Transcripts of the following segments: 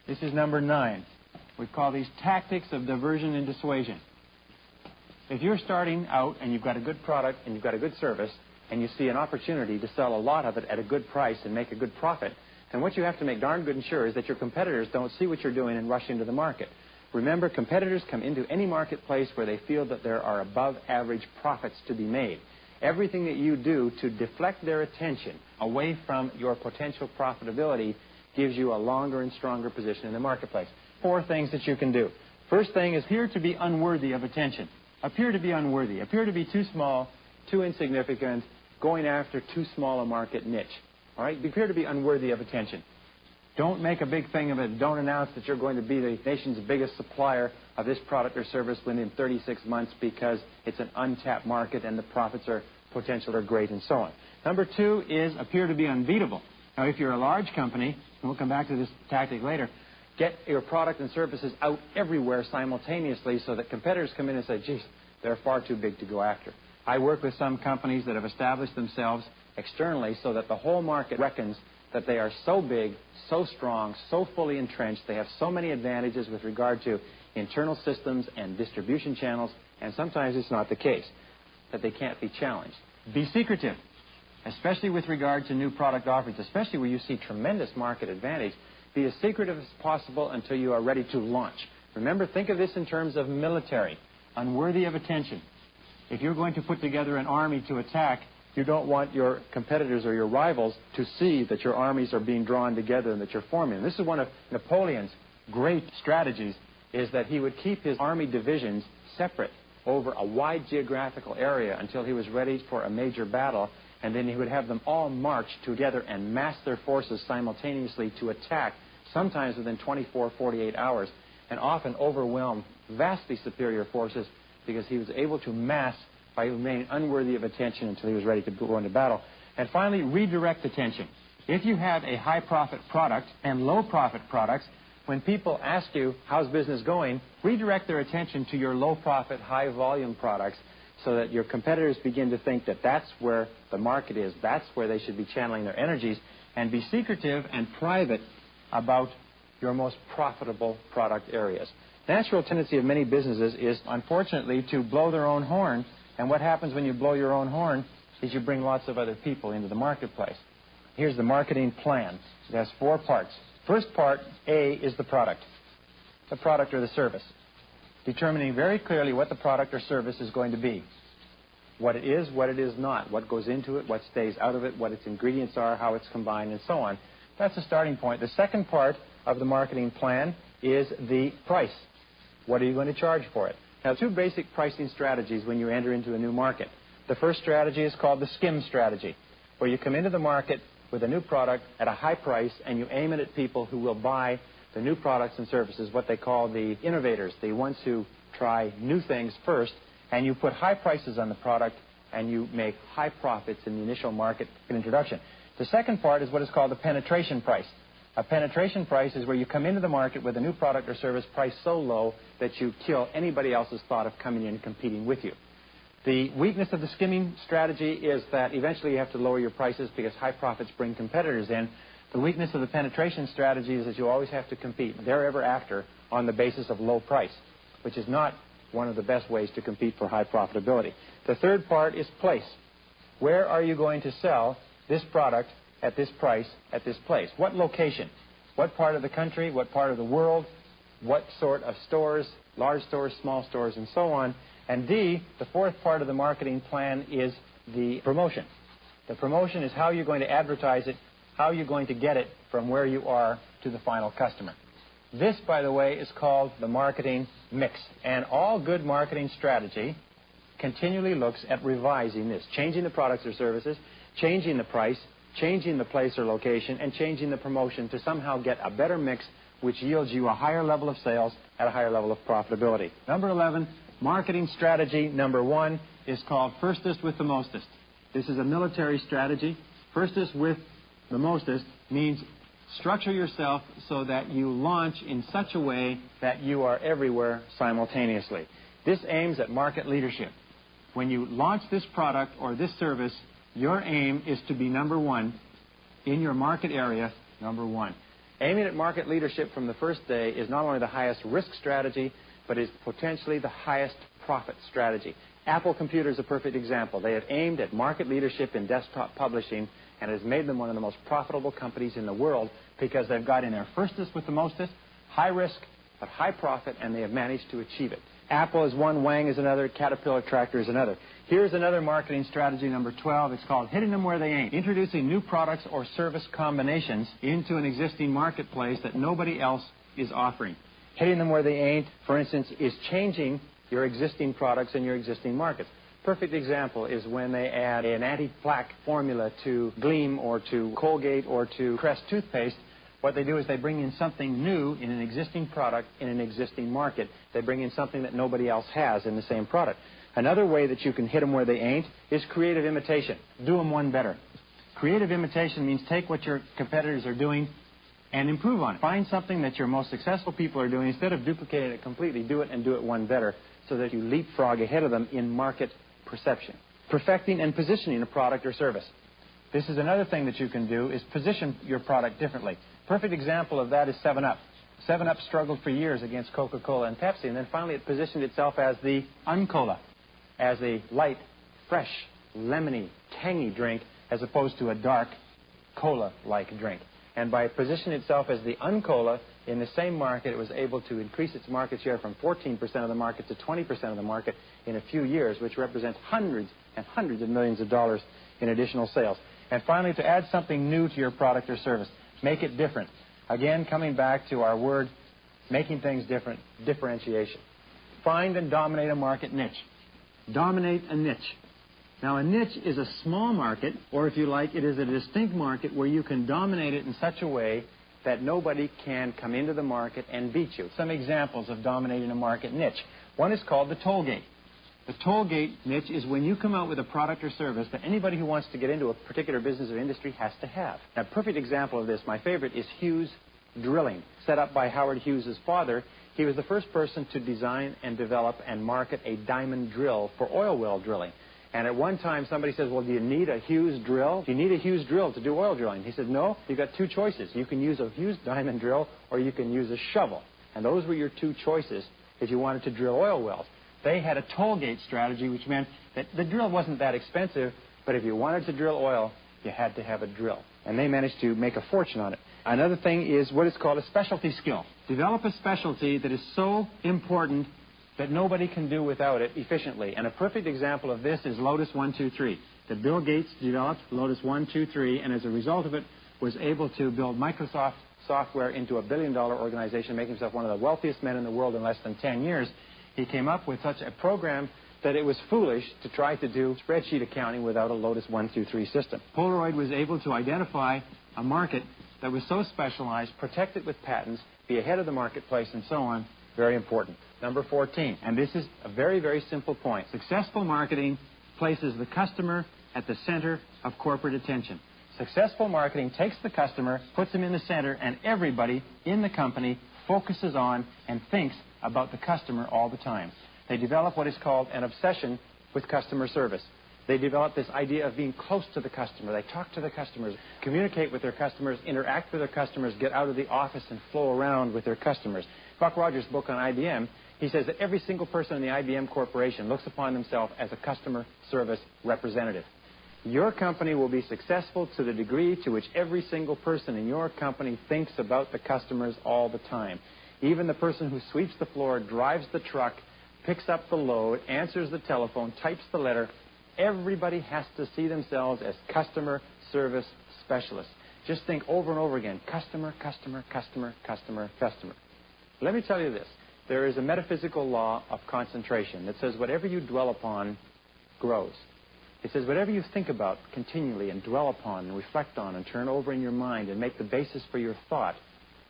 This is number 9. We call these tactics of diversion and dissuasion. If you're starting out and you've got a good product and you've got a good service and you see an opportunity to sell a lot of it at a good price and make a good profit, then what you have to make darn good sure is that your competitors don't see what you're doing and rush into the market. Remember, competitors come into any marketplace where they feel that there are above average profits to be made. Everything that you do to deflect their attention away from your potential profitability gives you a longer and stronger position in the marketplace. 4 things that you can do. First thing is appear to be unworthy of attention. Appear to be unworthy. Appear to be too small, too insignificant, going after too small a market niche. All right? Appear to be unworthy of attention. Don't make a big thing of it. Don't announce that you're going to be the nation's biggest supplier of this product or service within 36 months because it's an untapped market and the profits are potential are great and so on. Number 2 is appear to be unbeatable. Now, if you're a large company, and we'll come back to this tactic later, get your product and services out everywhere simultaneously so that competitors come in and say, geez, they're far too big to go after. I work with some companies that have established themselves externally so that the whole market reckons that they are so big, so strong, so fully entrenched, they have so many advantages with regard to internal systems and distribution channels, and sometimes it's not the case, that they can't be challenged. Be secretive, especially with regard to new product offerings, especially where you see tremendous market advantage. Be as secretive as possible until you are ready to launch. Remember, think of this in terms of military, unworthy of attention. If you're going to put together an army to attack, you don't want your competitors or your rivals to see that your armies are being drawn together and that you're forming. This is one of Napoleon's great strategies, is that he would keep his army divisions separate over a wide geographical area until he was ready for a major battle, and then he would have them all march together and mass their forces simultaneously to attack, sometimes within 24, 48 hours, and often overwhelm vastly superior forces because he was able to mass by remaining unworthy of attention until he was ready to go into battle. And finally, redirect attention. If you have a high-profit product and low-profit products, when people ask you, how's business going, redirect their attention to your low-profit, high-volume products so that your competitors begin to think that that's where the market is, that's where they should be channeling their energies, and be secretive and private about your most profitable product areas. The natural tendency of many businesses is, unfortunately, to blow their own horn, and what happens when you blow your own horn is you bring lots of other people into the marketplace. Here's the marketing plan. It has 4 parts. First part, A, is the product or the service. Determining very clearly what the product or service is going to be. What it is not, what goes into it, what stays out of it, what its ingredients are, how it's combined, and so on. That's the starting point. The second part of the marketing plan is the price. What are you going to charge for it? Now, 2 basic pricing strategies when you enter into a new market. The first strategy is called the skim strategy, where you come into the market with a new product at a high price and you aim it at people who will buy the new products and services, what they call the innovators, the ones who try new things first, and you put high prices on the product and you make high profits in the initial market introduction. The second part is what is called the penetration price. A penetration price is where you come into the market with a new product or service priced so low that you kill anybody else's thought of coming in and competing with you. The weakness of the skimming strategy is that eventually you have to lower your prices because high profits bring competitors in. The weakness of the penetration strategy is that you always have to compete thereafter after on the basis of low price, which is not one of the best ways to compete for high profitability. The third part is place. Where are you going to sell this product at this price, at this place? What location? What part of the country? What part of the world? What sort of stores? Large stores, small stores, and so on. And D, the fourth part of the marketing plan is the promotion. The promotion is how you're going to advertise it, how you're going to get it from where you are to the final customer. This, by the way, is called the marketing mix. And all good marketing strategy continually looks at revising this, changing the products or services, changing the price, changing the place or location, and changing the promotion to somehow get a better mix which yields you a higher level of sales at a higher level of profitability. Number 11, marketing strategy number 1 is called firstest with the mostest. This is a military strategy. Firstest with the mostest means structure yourself so that you launch in such a way that you are everywhere simultaneously. This aims at market leadership. When you launch this product or this service, your aim is to be number 1 in your market area, number 1. Aiming at market leadership from the first day is not only the highest risk strategy, but is potentially the highest profit strategy. Apple Computer is a perfect example. They have aimed at market leadership in desktop publishing, and it has made them one of the most profitable companies in the world because they've got in there firstest with the mostest, high risk, but high profit, and they have managed to achieve it. Apple is one, Wang is another, Caterpillar Tractor is another. Here's another marketing strategy, number 12. It's called hitting them where they ain't. Introducing new products or service combinations into an existing marketplace that nobody else is offering. Hitting them where they ain't, for instance, is changing your existing products in your existing markets. Perfect example is when they add an anti-plaque formula to Gleam or to Colgate or to Crest toothpaste. What they do is they bring in something new in an existing product in an existing market. They bring in something that nobody else has in the same product. Another way that you can hit them where they ain't is creative imitation. Do them one better. Creative imitation means take what your competitors are doing and improve on it. Find something that your most successful people are doing. Instead of duplicating it completely, do it and do it one better so that you leapfrog ahead of them in market perception. Perfecting and positioning a product or service. This is another thing that you can do, is position your product differently. Perfect example of that is 7-Up. 7-Up struggled for years against Coca-Cola and Pepsi, and then finally it positioned itself as the Uncola, as a light, fresh, lemony, tangy drink as opposed to a dark, cola-like drink. And by positioning itself as the Uncola in the same market, it was able to increase its market share from 14% of the market to 20% of the market in a few years, which represents hundreds and hundreds of millions of dollars in additional sales. And finally, to add something new to your product or service. Make it different. Again, coming back to our word, making things different, differentiation. Find and dominate a market niche. Dominate a niche. Now, a niche is a small market, or if you like, it is a distinct market where you can dominate it in such a way that nobody can come into the market and beat you. Some examples of dominating a market niche. One is called the toll gate. The toll gate niche is when you come out with a product or service that anybody who wants to get into a particular business or industry has to have. Now, a perfect example of this, my favorite, is Hughes Drilling. Set up by Howard Hughes' father, he was the first person to design and develop and market a diamond drill for oil well drilling. And at one time, somebody says, well, do you need a Hughes drill? Do you need a Hughes drill to do oil drilling? He said, no, you've got two choices. You can use a Hughes diamond drill or you can use a shovel. And those were your two choices if you wanted to drill oil wells. They had a toll gate strategy, which meant that the drill wasn't that expensive, but if you wanted to drill oil, you had to have a drill. And they managed to make a fortune on it. Another thing is what is called a specialty skill. Develop a specialty that is so important that nobody can do without it efficiently. And a perfect example of this is Lotus 1-2-3. That Bill Gates developed Lotus 1-2-3, and as a result of it, was able to build Microsoft software into a billion-dollar organization, making himself one of the wealthiest men in the world in less than 10 years. He came up with such a program that it was foolish to try to do spreadsheet accounting without a Lotus 1-2-3 system. Polaroid was able to identify a market that was so specialized, protect it with patents, be ahead of the marketplace, and so on. Very important. Number 14, and this is a very, very simple point. Successful marketing places the customer at the center of corporate attention. Successful marketing takes the customer, puts them in the center, and everybody in the company focuses on and thinks about the customer all the time. They develop what is called an obsession with customer service. They develop this idea of being close to the customer. They talk to the customers, communicate with their customers, interact with their customers, get out of the office and flow around with their customers. Buck Rogers' book on IBM, he says that every single person in the IBM corporation looks upon themselves as a customer service representative. Your company will be successful to the degree to which every single person in your company thinks about the customers all the time. Even the person who sweeps the floor, drives the truck, picks up the load, answers the telephone, types the letter. Everybody has to see themselves as customer service specialists. Just think over and over again, customer, customer, customer, customer, customer. Let me tell you this. There is a metaphysical law of concentration that says whatever you dwell upon grows. It says whatever you think about continually and dwell upon and reflect on and turn over in your mind and make the basis for your thought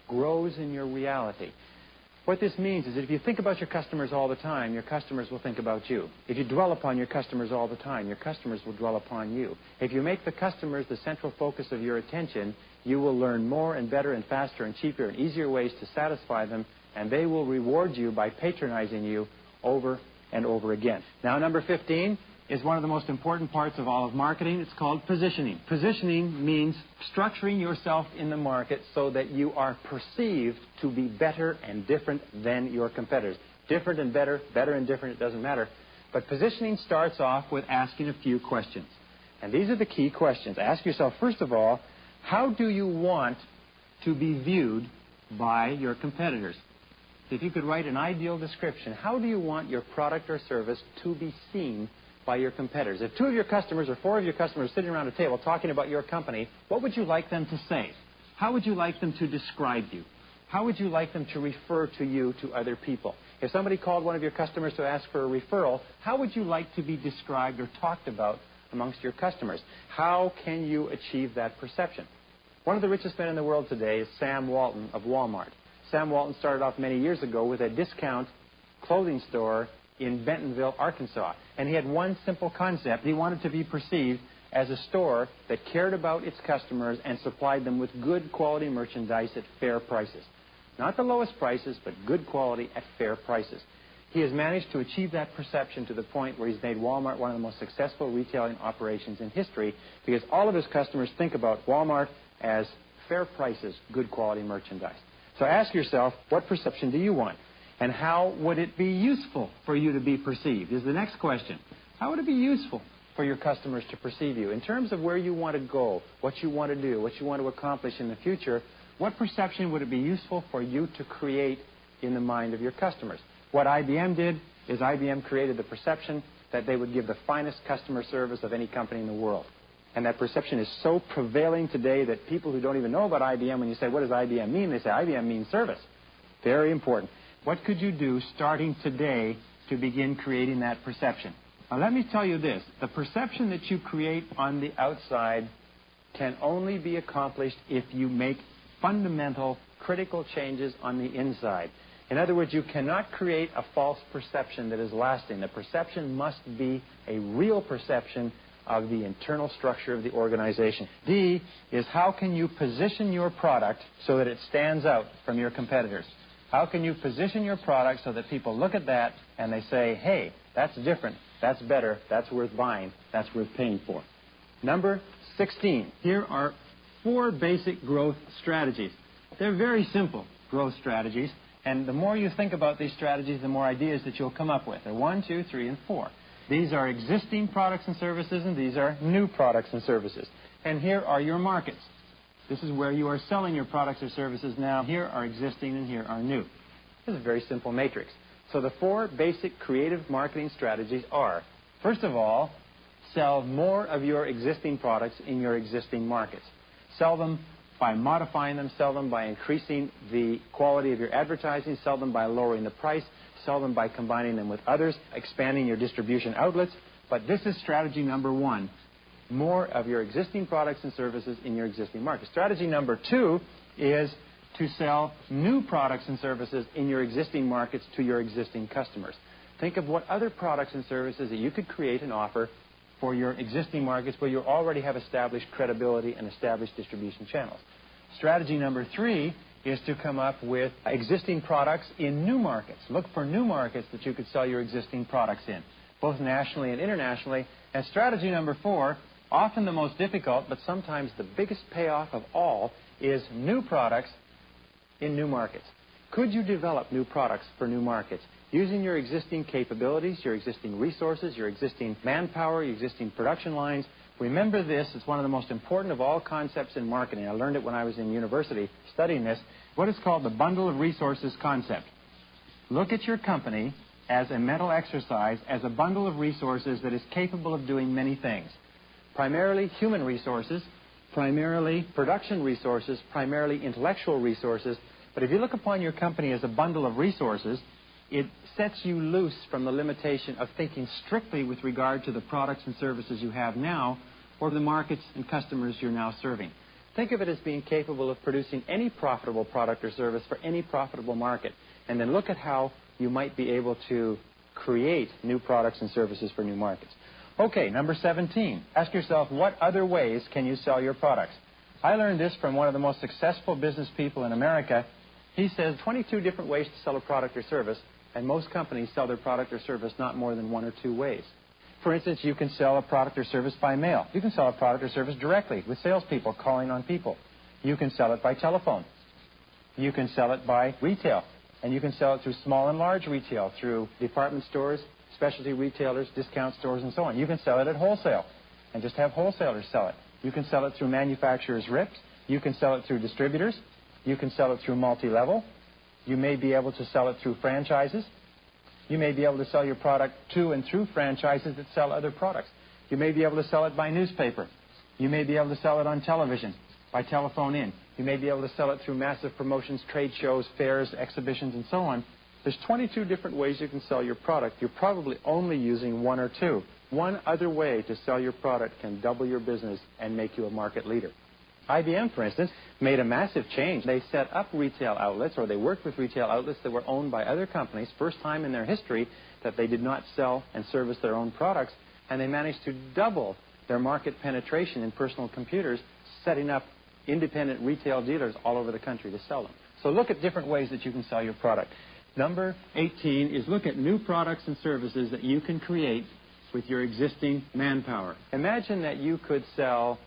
grows in your reality. What this means is that if you think about your customers all the time, your customers will think about you. If you dwell upon your customers all the time, your customers will dwell upon you. If you make the customers the central focus of your attention, you will learn more and better and faster and cheaper and easier ways to satisfy them, and they will reward you by patronizing you over and over again. Now, number 15, is one of the most important parts of all of marketing. It's called positioning. Positioning means structuring yourself in the market so that you are perceived to be better and different than your competitors. Different and better, better and different, it doesn't matter. But positioning starts off with asking a few questions. And these are the key questions. Ask yourself, first of all, how do you want to be viewed by your competitors? If you could write an ideal description, how do you want your product or service to be seen by your competitors? If 2 of your customers or 4 of your customers are sitting around a table talking about your company, what would you like them to say? How would you like them to describe you? How would you like them to refer to you to other people? If somebody called one of your customers to ask for a referral, how would you like to be described or talked about amongst your customers? How can you achieve that perception? One of the richest men in the world today is Sam Walton of Walmart. Sam Walton started off many years ago with a discount clothing store in Bentonville, Arkansas. And he had one simple concept. He wanted to be perceived as a store that cared about its customers and supplied them with good quality merchandise at fair prices. Not the lowest prices, but good quality at fair prices. He has managed to achieve that perception to the point where he's made Walmart one of the most successful retailing operations in history, because all of his customers think about Walmart as fair prices, good quality merchandise. So ask yourself, what perception do you want? And how would it be useful for you to be perceived is the next question. How would it be useful for your customers to perceive you? In terms of where you want to go, what you want to do, what you want to accomplish in the future, what perception would it be useful for you to create in the mind of your customers? What IBM did is IBM created the perception that they would give the finest customer service of any company in the world. And that perception is so prevailing today that people who don't even know about IBM, when you say, what does IBM mean? They say, IBM means service. Very important. What could you do starting today to begin creating that perception? Now, let me tell you this. The perception that you create on the outside can only be accomplished if you make fundamental, critical changes on the inside. In other words, you cannot create a false perception that is lasting. The perception must be a real perception of the internal structure of the organization. D is, how can you position your product so that it stands out from your competitors? How can you position your product so that people look at that and they say, hey, that's different, that's better, that's worth buying, that's worth paying for? Number 16. Here are 4 basic growth strategies. They're very simple growth strategies, and the more you think about these strategies, the more ideas that you'll come up with. They're 1, 2, 3, and 4. These are existing products and services, and these are new products and services. And here are your markets. This is where you are selling your products or services now. Here are existing, and here are new. This is a very simple matrix. So the 4 basic creative marketing strategies are, first of all, sell more of your existing products in your existing markets. Sell them by modifying them, sell them by increasing the quality of your advertising, sell them by lowering the price, sell them by combining them with others, expanding your distribution outlets. But this is strategy number 1, more of your existing products and services in your existing market. Strategy number 2 is to sell new products and services in your existing markets to your existing customers. Think of what other products and services that you could create and offer for your existing markets where you already have established credibility and established distribution channels. Strategy number 3 is to come up with existing products in new markets. Look for new markets that you could sell your existing products in, both nationally and internationally. And strategy number 4, often the most difficult, but sometimes the biggest payoff of all, is new products in new markets. Could you develop new products for new markets using your existing capabilities, your existing resources, your existing manpower, your existing production lines? Remember this, it's one of the most important of all concepts in marketing. I learned it when I was in university studying this, what is called the bundle of resources concept. Look at your company as a mental exercise, as a bundle of resources that is capable of doing many things. Primarily human resources, primarily production resources, primarily intellectual resources. But if you look upon your company as a bundle of resources, it sets you loose from the limitation of thinking strictly with regard to the products and services you have now or the markets and customers you're now serving. Think of it as being capable of producing any profitable product or service for any profitable market. And then look at how you might be able to create new products and services for new markets. Okay, number 17. Ask yourself, what other ways can you sell your products? I learned this from one of the most successful business people in America. He says 22 different ways to sell a product or service, and most companies sell their product or service not more than 1 or 2 ways. For instance, you can sell a product or service by mail. You can sell a product or service directly with salespeople calling on people. You can sell it by telephone. You can sell it by retail. And you can sell it through small and large retail, through department stores, specialty retailers, discount stores, and so on. You can sell it at wholesale and just have wholesalers sell it. You can sell it through manufacturers' reps. You can sell it through distributors. You can sell it through multi-level. You may be able to sell it through franchises. You may be able to sell your product to and through franchises that sell other products. You may be able to sell it by newspaper. You may be able to sell it on television, by telephone in. You may be able to sell it through massive promotions, trade shows, fairs, exhibitions, and so on. There's 22 different ways you can sell your product. You're probably only using one or two. One other way to sell your product can double your business and make you a market leader. IBM, for instance, made a massive change. They set up retail outlets, or they worked with retail outlets that were owned by other companies, first time in their history that they did not sell and service their own products, and they managed to double their market penetration in personal computers, setting up independent retail dealers all over the country to sell them. So look at different ways that you can sell your product. Number 18 is look at new products and services that you can create with your existing manpower. Imagine that you could sell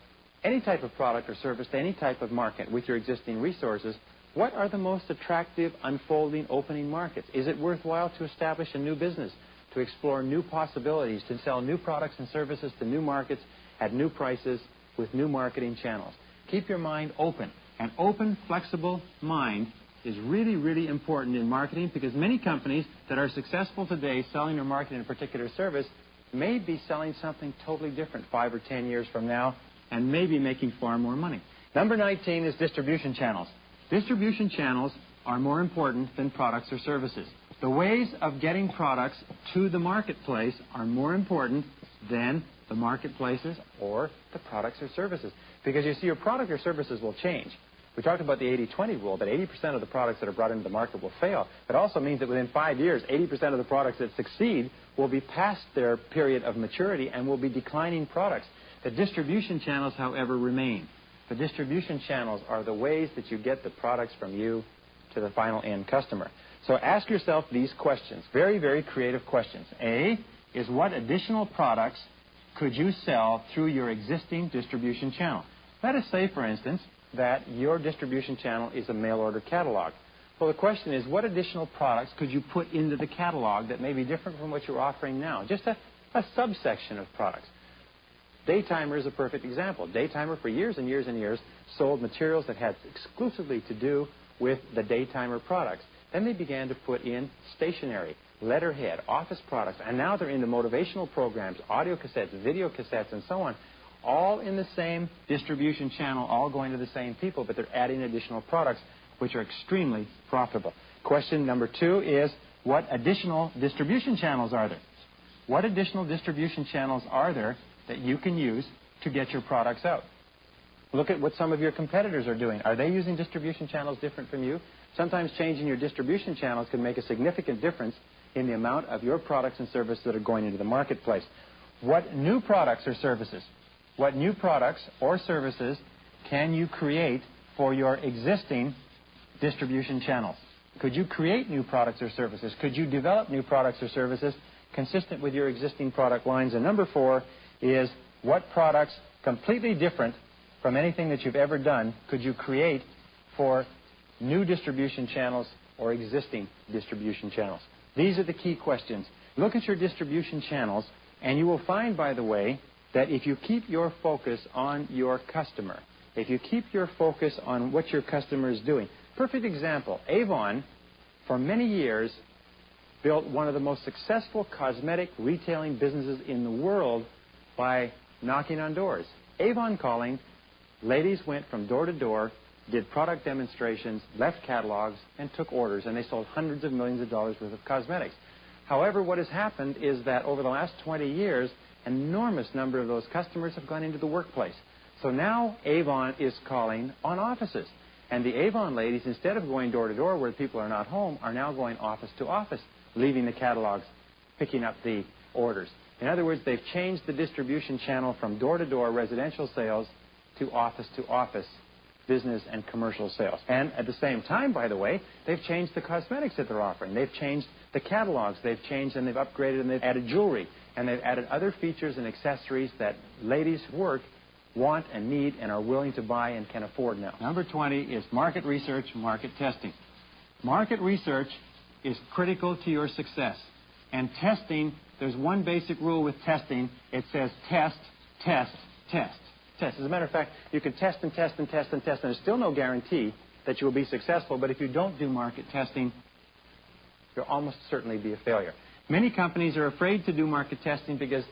any type of product or service to any type of market with your existing resources. What are the most attractive, unfolding, opening markets? Is it worthwhile to establish a new business, to explore new possibilities, to sell new products and services to new markets at new prices with new marketing channels? Keep your mind open. An open, flexible mind is really, really important in marketing, because many companies that are successful today selling or marketing a particular service may be selling something totally different 5 or 10 years from now and may be making far more money. Number 19 is distribution channels. Distribution channels are more important than products or services. The ways of getting products to the marketplace are more important than the marketplaces or the products or services. Because you see, your product or services will change. We talked about the 80-20 rule, that 80% of the products that are brought into the market will fail. It also means that within 5 years, 80% of the products that succeed will be past their period of maturity and will be declining products. The distribution channels, however, remain. The distribution channels are the ways that you get the products from you to the final end customer. So ask yourself these questions, very, very creative questions. A is, what additional products could you sell through your existing distribution channel? Let us say, for instance, that your distribution channel is a mail order catalog. Well, the question is, what additional products could you put into the catalog that may be different from what you're offering now? Just a subsection of products. Daytimer is a perfect example. Daytimer, for years and years and years, sold materials that had exclusively to do with the Daytimer products. Then they began to put in stationery, letterhead, office products, and now they're into motivational programs, audio cassettes, video cassettes, and so on, all in the same distribution channel, all going to the same people, but they're adding additional products, which are extremely profitable. Question number 2 is, what additional distribution channels are there? What additional distribution channels are there that you can use to get your products out? Look at what some of your competitors are doing. Are they using distribution channels different from you? Sometimes changing your distribution channels can make a significant difference in the amount of your products and services that are going into the marketplace. What new products or services? What new products or services can you create for your existing distribution channels? Could you create new products or services? Could you develop new products or services consistent with your existing product lines? And number 4 is, what products completely different from anything that you've ever done could you create for new distribution channels or existing distribution channels? These are the key questions. Look at your distribution channels, and you will find, by the way, that if you keep your focus on your customer, if you keep your focus on what your customer is doing. Perfect example, Avon, for many years, built one of the most successful cosmetic retailing businesses in the world by knocking on doors. Avon calling, ladies went from door to door, did product demonstrations, left catalogs, and took orders, and they sold hundreds of millions of dollars worth of cosmetics. However, what has happened is that over the last 20 years, an enormous number of those customers have gone into the workplace. So now Avon is calling on offices. And the Avon ladies, instead of going door to door where people are not home, are now going office to office, leaving the catalogs, picking up the orders. In other words, they've changed the distribution channel from door to door residential sales to office business and commercial sales. And at the same time, by the way, they've changed the cosmetics that they're offering. They've changed the catalogs. They've changed and they've upgraded and they've added jewelry. and they've added other features and accessories that ladies who work want and need and are willing to buy and can afford now. Number 20 is market research, market testing. Market research is critical to your success. And testing, there's one basic rule with testing. It says test, test, test, test. As a matter of fact, you can test and test and test and test, and there's still no guarantee that you will be successful. But if you don't do market testing, you'll almost certainly be a failure. Many companies are afraid to do market testing because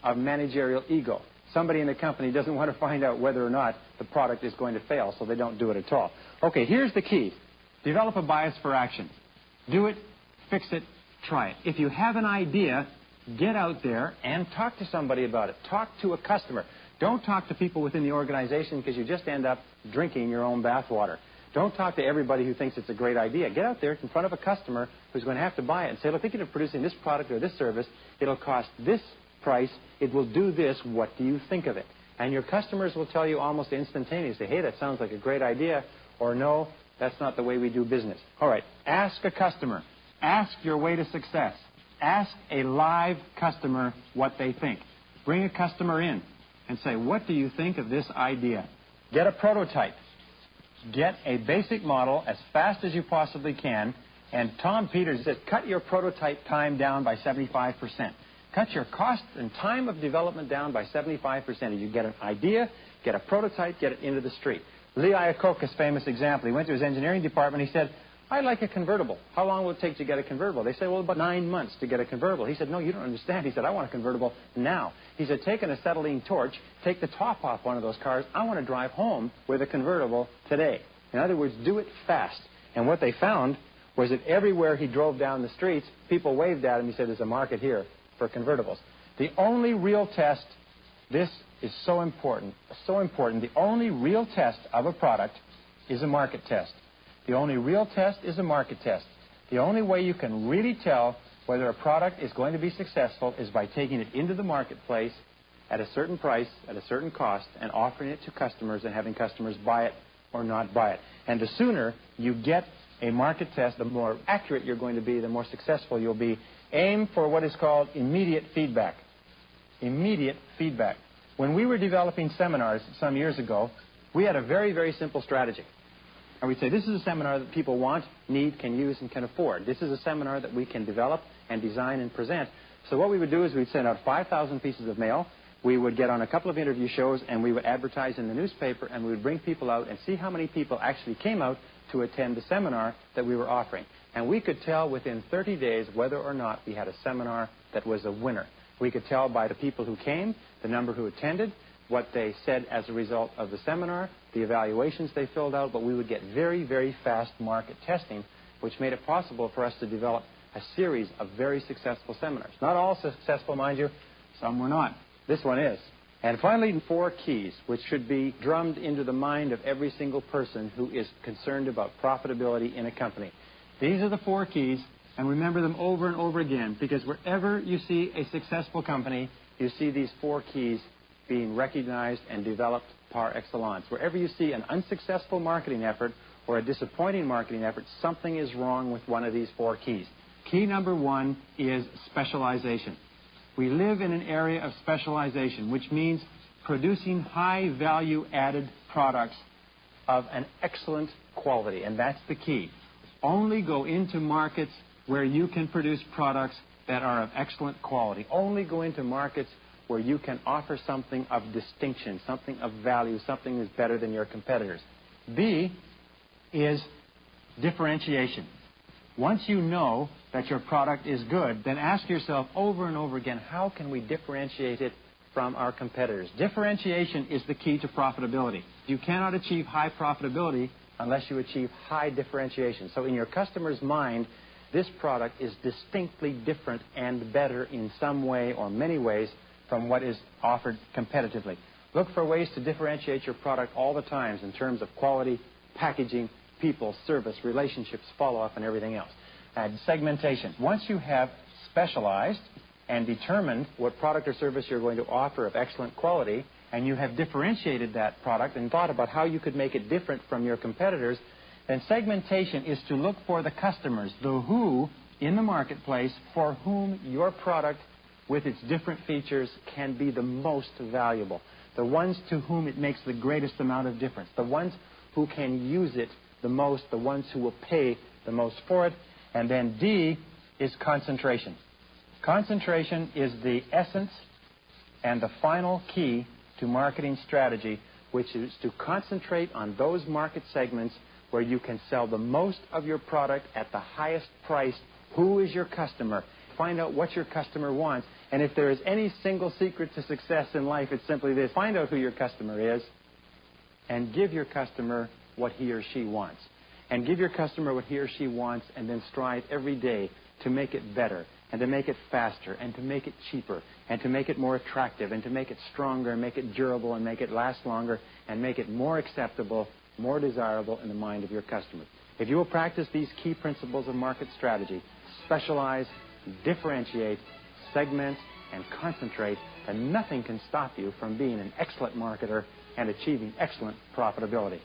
of managerial ego. Somebody in the company doesn't want to find out whether or not the product is going to fail, so they don't do it at all. Okay, here's the key. Develop a bias for action. Do it, fix it, try it. If you have an idea, get out there and talk to somebody about it. Talk to a customer. Don't talk to people within the organization because you just end up drinking your own bathwater. Don't talk to everybody who thinks it's a great idea. Get out there in front of a customer who's going to have to buy it and say, look, thinking of producing this product or this service, it'll cost this price, it will do this, what do you think of it? And your customers will tell you almost instantaneously, hey, that sounds like a great idea, or no, that's not the way we do business. All right, ask a customer. Ask your way to success. Ask a live customer what they think. Bring a customer in and say, what do you think of this idea? Get a prototype. Get a basic model as fast as you possibly can. And Tom Peters says, cut your prototype time down by 75%. Cut your cost and time of development down by 75%. If you get an idea, get a prototype, get it into the street. Lee Iacocca's famous example. He went to his engineering department. He said, I'd like a convertible. How long will it take to get a convertible? They said, well, about 9 months to get a convertible. He said, no, you don't understand. He said, I want a convertible now. He said, take an acetylene torch, take the top off one of those cars. I want to drive home with a convertible today. In other words, do it fast. And what they found was that everywhere he drove down the streets, people waved at him. He said, there's a market here for convertibles. The only real test, this is so important, the only real test of a product is a market test. The only real test is a market test. The only way you can really tell whether a product is going to be successful is by taking it into the marketplace at a certain price, at a certain cost, and offering it to customers and having customers buy it or not buy it. And the sooner you get a market test, the more accurate you're going to be, the more successful you'll be. Aim for what is called immediate feedback. Immediate feedback. When we were developing seminars some years ago, we had a very, very simple strategy. And we'd say, this is a seminar that people want, need, can use, and can afford. This is a seminar that we can develop and design and present. So what we would do is we'd send out 5,000 pieces of mail. We would get on a couple of interview shows, and we would advertise in the newspaper, and we would bring people out and see how many people actually came out to attend the seminar that we were offering. And we could tell within 30 days whether or not we had a seminar that was a winner. We could tell by the people who came, the number who attended, what they said as a result of the seminar, the evaluations they filled out, but we would get very, very fast market testing, which made it possible for us to develop a series of very successful seminars. Not all successful, mind you. Some were not. This one is. And finally, 4 keys, which should be drummed into the mind of every single person who is concerned about profitability in a company. These are the 4 keys, and remember them over and over again, because wherever you see a successful company, you see these 4 keys being recognized and developed par excellence. Wherever you see an unsuccessful marketing effort or a disappointing marketing effort, something is wrong with one of these 4 keys. Key number 1 is specialization. We live in an area of specialization, which means producing high value-added products of an excellent quality, and that's the key. Only go into markets where you can produce products that are of excellent quality. Only go into markets where you can offer something of distinction, something of value, something that's better than your competitors. B is differentiation. Once you know that your product is good, then ask yourself over and over again, how can we differentiate it from our competitors? Differentiation is the key to profitability. You cannot achieve high profitability unless you achieve high differentiation. So in your customer's mind, this product is distinctly different and better in some way or many ways from what is offered competitively. Look for ways to differentiate your product all the time in terms of quality, packaging, people, service, relationships, follow-up, and everything else. And segmentation. Once you have specialized and determined what product or service you're going to offer of excellent quality, and you have differentiated that product and thought about how you could make it different from your competitors, then segmentation is to look for the customers, the who in the marketplace for whom your product with its different features can be the most valuable. The ones to whom it makes the greatest amount of difference. The ones who can use it the most, the ones who will pay the most for it. And then D is concentration. Concentration is the essence and the final key to marketing strategy, which is to concentrate on those market segments where you can sell the most of your product at the highest price. Who is your customer? Find out what your customer wants. And if there is any single secret to success in life, it's simply this. Find out who your customer is and give your customer what he or she wants. And give your customer what he or she wants, and then strive every day to make it better, and to make it faster, and to make it cheaper, and to make it more attractive, and to make it stronger, and make it durable, and make it last longer, and make it more acceptable, more desirable in the mind of your customer. If you will practice these key principles of market strategy, specialize, differentiate, segment, and concentrate, then nothing can stop you from being an excellent marketer and achieving excellent profitability.